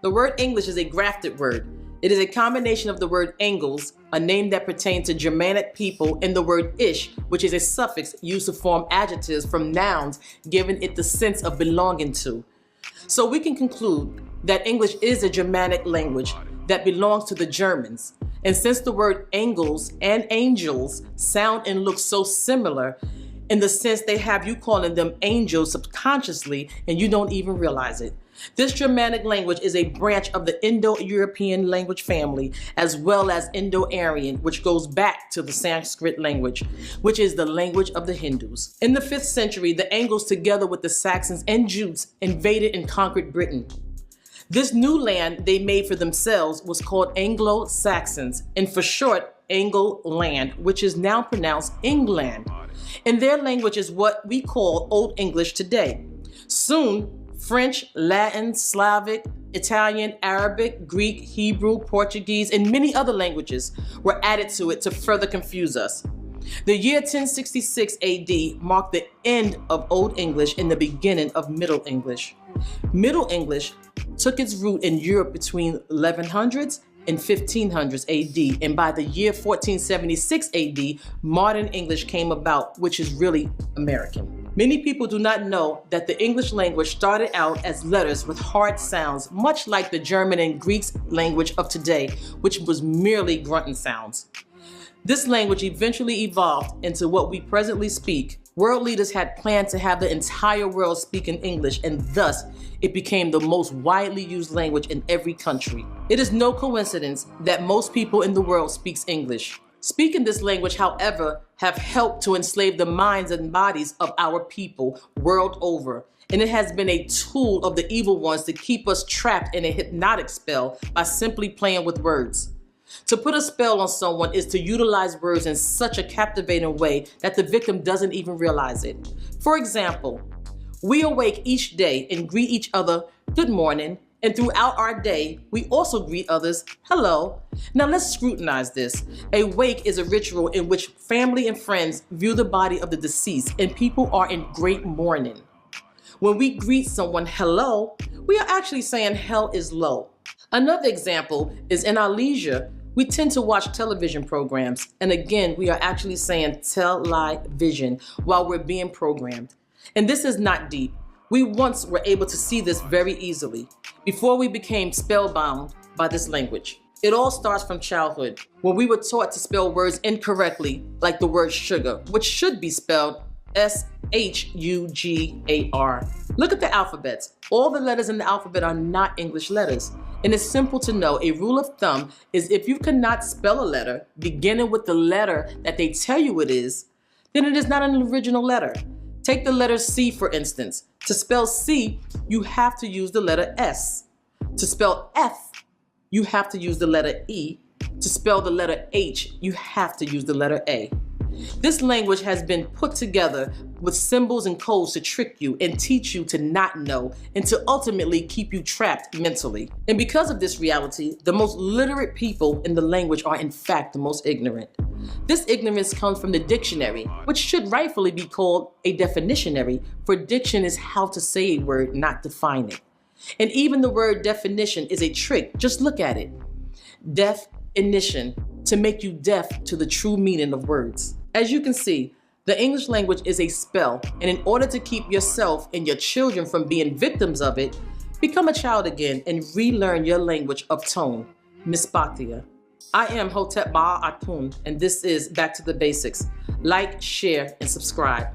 The word English is a grafted word. It is a combination of the word Engels, a name that pertains to Germanic people, and the word ish, which is a suffix used to form adjectives from nouns, giving it the sense of belonging to. So we can conclude that English is a Germanic language that belongs to the Germans. And since the word Engels and angels sound and look so similar, in the sense they have you calling them angels subconsciously and you don't even realize it. This Germanic language is a branch of the Indo-European language family, as well as Indo-Aryan, which goes back to the Sanskrit language, which is the language of the Hindus. In the 5th century, the Angles, together with the Saxons and Jutes, invaded and conquered Britain. This new land they made for themselves was called Anglo-Saxons, and for short, Anglo-land, which is now pronounced England. And their language is what we call Old English today. Soon, French, Latin, Slavic, Italian, Arabic, Greek, Hebrew, Portuguese, and many other languages were added to it to further confuse us. The year 1066 AD marked the end of Old English and the beginning of Middle English. Middle English took its root in Europe between 1100s and 1500s AD, and by the year 1476 AD, modern English came about, which is really American. Many people do not know that the English language started out as letters with hard sounds, much like the German and Greek language of today, which was merely grunting sounds. This language eventually evolved into what we presently speak. World leaders had planned to have the entire world speak in English, and thus it became the most widely used language in every country. It is no coincidence that most people in the world speaks English. Speaking this language, however, have helped to enslave the minds and bodies of our people world over, and it has been a tool of the evil ones to keep us trapped in a hypnotic spell by simply playing with words. To put a spell on someone is to utilize words in such a captivating way that the victim doesn't even realize it. For example, we awake each day and greet each other, good morning, and throughout our day, we also greet others, hello. Now let's scrutinize this. A wake is a ritual in which family and friends view the body of the deceased and people are in great mourning. When we greet someone hello, we are actually saying hell is low. Another example is in our leisure, we tend to watch television programs, and again, we are actually saying tell-lie-vision while we're being programmed. And this is not deep. We once were able to see this very easily before we became spellbound by this language. It all starts from childhood, when we were taught to spell words incorrectly, like the word sugar, which should be spelled S-H-U-G-A-R. Look at the alphabets. All the letters in the alphabet are not English letters. And it's simple to know. A rule of thumb is if you cannot spell a letter beginning with the letter that they tell you it is, then it is not an original letter. Take the letter C, for instance. To spell C, you have to use the letter S. To spell F, you have to use the letter E. To spell the letter H, you have to use the letter A. This language has been put together with symbols and codes to trick you and teach you to not know and to ultimately keep you trapped mentally. And because of this reality, the most literate people in the language are in fact the most ignorant. This ignorance comes from the dictionary, which should rightfully be called a definitionary, for diction is how to say a word, not define it. And even the word definition is a trick. Just look at it. Definition, to make you deaf to the true meaning of words. As you can see, the English language is a spell, and in order to keep yourself and your children from being victims of it, become a child again and relearn your language of tone. Miss Bhatia. I am Hotep Ba Atun, and this is Back to the Basics. Like, share, and subscribe.